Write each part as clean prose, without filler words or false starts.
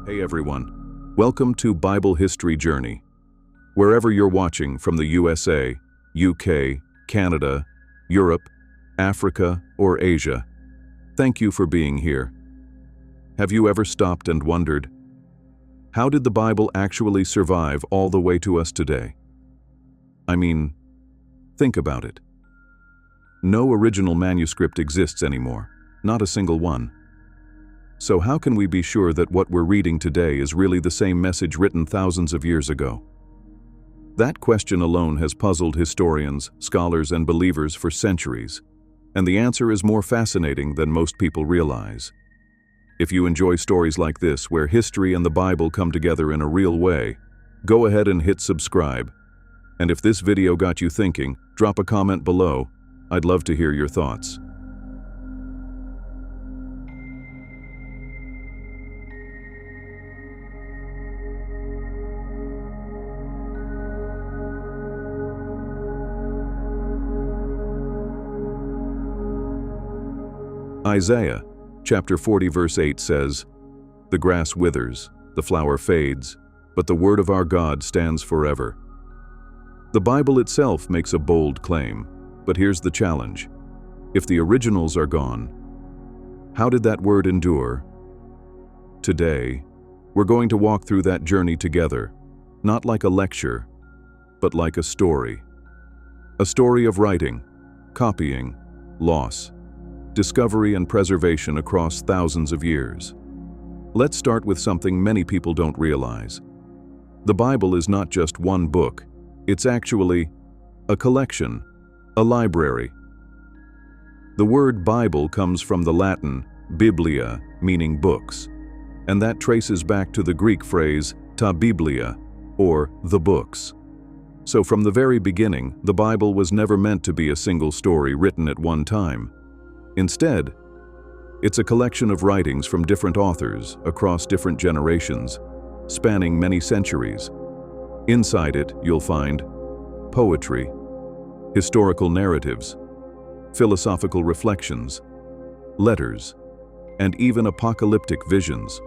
Hey everyone, welcome to Bible History Journey. Wherever you're watching from the USA, UK, Canada, Europe, Africa, or Asia, thank you for being here. Have you ever stopped and wondered, how did the Bible actually survive all the way to us today? I mean, think about it. No original manuscript exists anymore, not a single one. So how can we be sure that what we're reading today is really the same message written thousands of years ago? That question alone has puzzled historians, scholars, and believers for centuries, and the answer is more fascinating than most people realize. If you enjoy stories like this, where history and the Bible come together in a real way, go ahead and hit subscribe. And if this video got you thinking, drop a comment below. I'd love to hear your thoughts. Isaiah chapter 40 verse 8 says, "The grass withers, the flower fades, but the word of our God stands forever." The Bible itself makes a bold claim, but here's the challenge. If the originals are gone, how did that word endure? Today, we're going to walk through that journey together, not like a lecture, but like a story. A story of writing, copying, loss, discovery and preservation across thousands of years. Let's start with something many people don't realize. The Bible is not just one book, it's actually a collection, a library. The word Bible comes from the Latin biblia, meaning books, and that traces back to the Greek phrase ta biblia, or the books. So from the very beginning, the Bible was never meant to be a single story written at one time. Instead, it's a collection of writings from different authors across different generations, spanning many centuries. Inside it, you'll find poetry, historical narratives, philosophical reflections, letters, and even apocalyptic visions,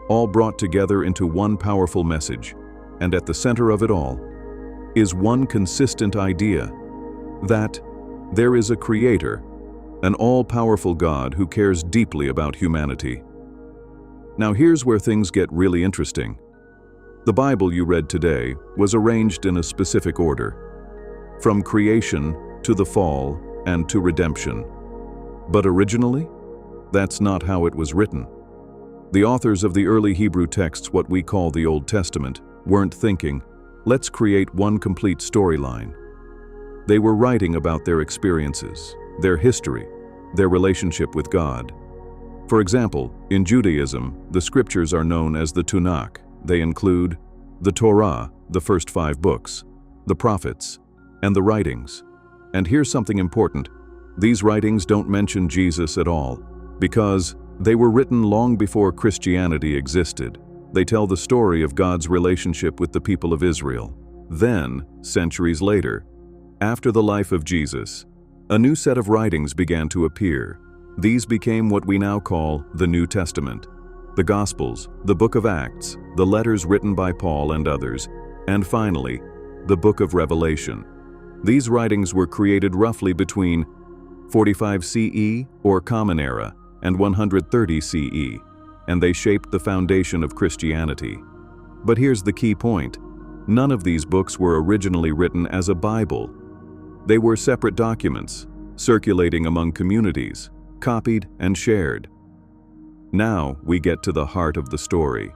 all brought together into one powerful message. And at the center of it all is one consistent idea, that there is a creator, an all-powerful God who cares deeply about humanity. Now here's where things get really interesting. The Bible you read today was arranged in a specific order, from creation to the fall and to redemption. But originally, that's not how it was written. The authors of the early Hebrew texts, what we call the Old Testament, weren't thinking, let's create one complete storyline. They were writing about their experiences, their history, their relationship with God. For example, in Judaism, the scriptures are known as the Tanakh. They include the Torah, the first 5 books, the prophets, and the writings. And here's something important. These writings don't mention Jesus at all, because they were written long before Christianity existed. They tell the story of God's relationship with the people of Israel. Then, centuries later, after the life of Jesus, a new set of writings began to appear. These became what we now call the New Testament. The Gospels, the Book of Acts, the letters written by Paul and others, and finally, the Book of Revelation. These writings were created roughly between 45 CE, or Common Era, and 130 CE, and they shaped the foundation of Christianity. But here's the key point. None of these books were originally written as a Bible. They were separate documents, circulating among communities, copied and shared. Now we get to the heart of the story.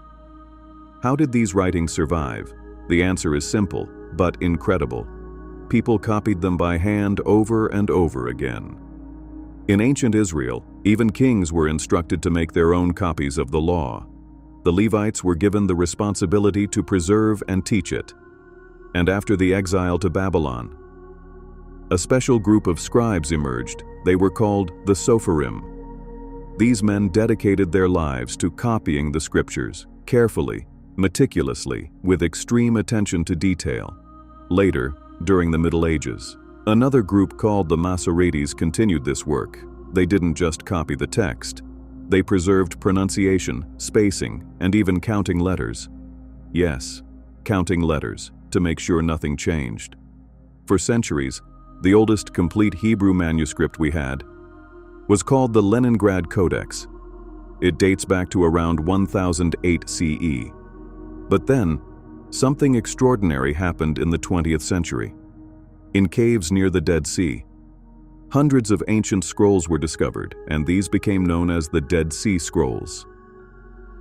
How did these writings survive? The answer is simple, but incredible. People copied them by hand over and over again. In ancient Israel, even kings were instructed to make their own copies of the law. The Levites were given the responsibility to preserve and teach it. And after the exile to Babylon, a special group of scribes emerged. They were called the Sopharim. These men dedicated their lives to copying the scriptures, carefully, meticulously, with extreme attention to detail. Later, during the Middle Ages, another group called the Masoretes continued this work. They didn't just copy the text. They preserved pronunciation, spacing, and even counting letters. Yes, counting letters, to make sure nothing changed. For centuries, the oldest complete Hebrew manuscript we had was called the Leningrad Codex. It dates back to around 1008 CE. But then, something extraordinary happened in the 20th century. In caves near the Dead Sea, hundreds of ancient scrolls were discovered, and these became known as the Dead Sea Scrolls.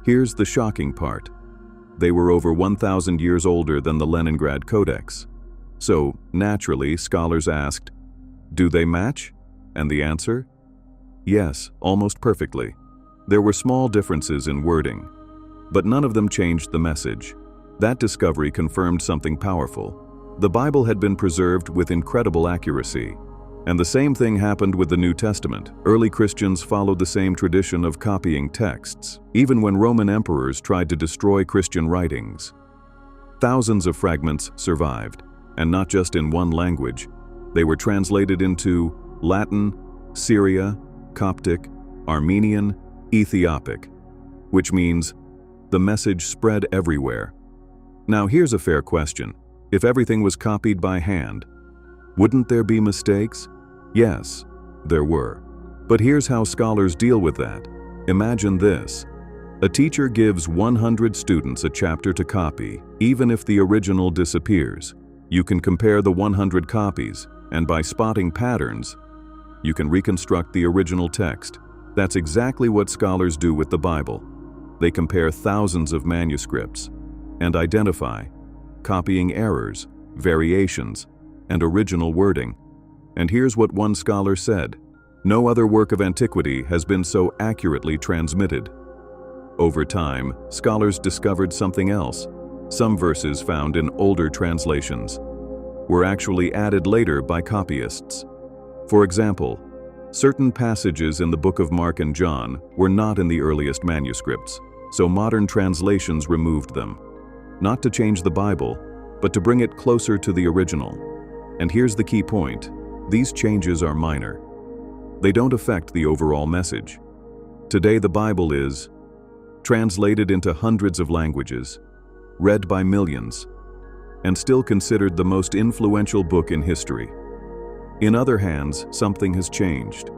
Here's the shocking part. They were over 1,000 years older than the Leningrad Codex. So, naturally, scholars asked, do they match? And the answer? Yes, almost perfectly. There were small differences in wording, but none of them changed the message. That discovery confirmed something powerful. The Bible had been preserved with incredible accuracy. And the same thing happened with the New Testament. Early Christians followed the same tradition of copying texts, even when Roman emperors tried to destroy Christian writings. Thousands of fragments survived, and not just in one language. They were translated into Latin, Syria, Coptic, Armenian, Ethiopic, which means the message spread everywhere. Now here's a fair question. If everything was copied by hand, wouldn't there be mistakes? Yes, there were. But here's how scholars deal with that. Imagine this. A teacher gives 100 students a chapter to copy, even if the original disappears. You can compare the 100 copies, and by spotting patterns, you can reconstruct the original text. That's exactly what scholars do with the Bible. They compare thousands of manuscripts and identify copying errors, variations, and original wording. And here's what one scholar said: no other work of antiquity has been so accurately transmitted. Over time, scholars discovered something else. Some verses found in older translations were actually added later by copyists. For example, certain passages in the book of Mark and John were not in the earliest manuscripts, so modern translations removed them. Not to change the Bible, but to bring it closer to the original. And here's the key point. These changes are minor. They don't affect the overall message. Today the Bible is translated into hundreds of languages, read by millions, and still considered the most influential book in history. In other hands, something has changed.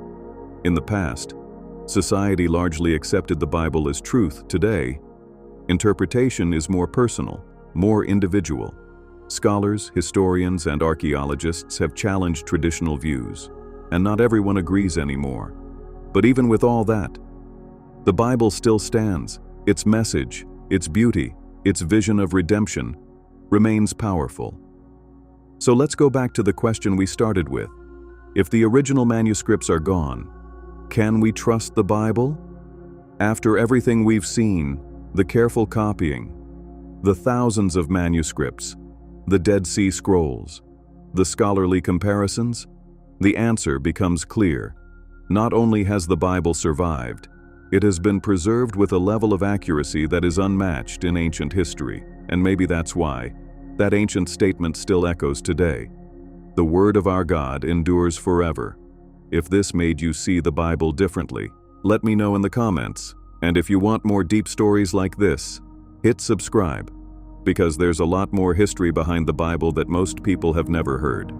In the past, society largely accepted the Bible as truth. Today, interpretation is more personal, more individual. Scholars, historians, and archaeologists have challenged traditional views, and not everyone agrees anymore. But even with all that, the Bible still stands. Its message, its beauty, its vision of redemption remains powerful. So let's go back to the question we started with. If the original manuscripts are gone, can we trust the Bible? After everything we've seen, the careful copying, the thousands of manuscripts, the Dead Sea Scrolls, the scholarly comparisons, the answer becomes clear. Not only has the Bible survived, it has been preserved with a level of accuracy that is unmatched in ancient history, and maybe that's why that ancient statement still echoes today. The word of our God endures forever. If this made you see the Bible differently, let me know in the comments. And if you want more deep stories like this, hit subscribe, because there's a lot more history behind the Bible that most people have never heard.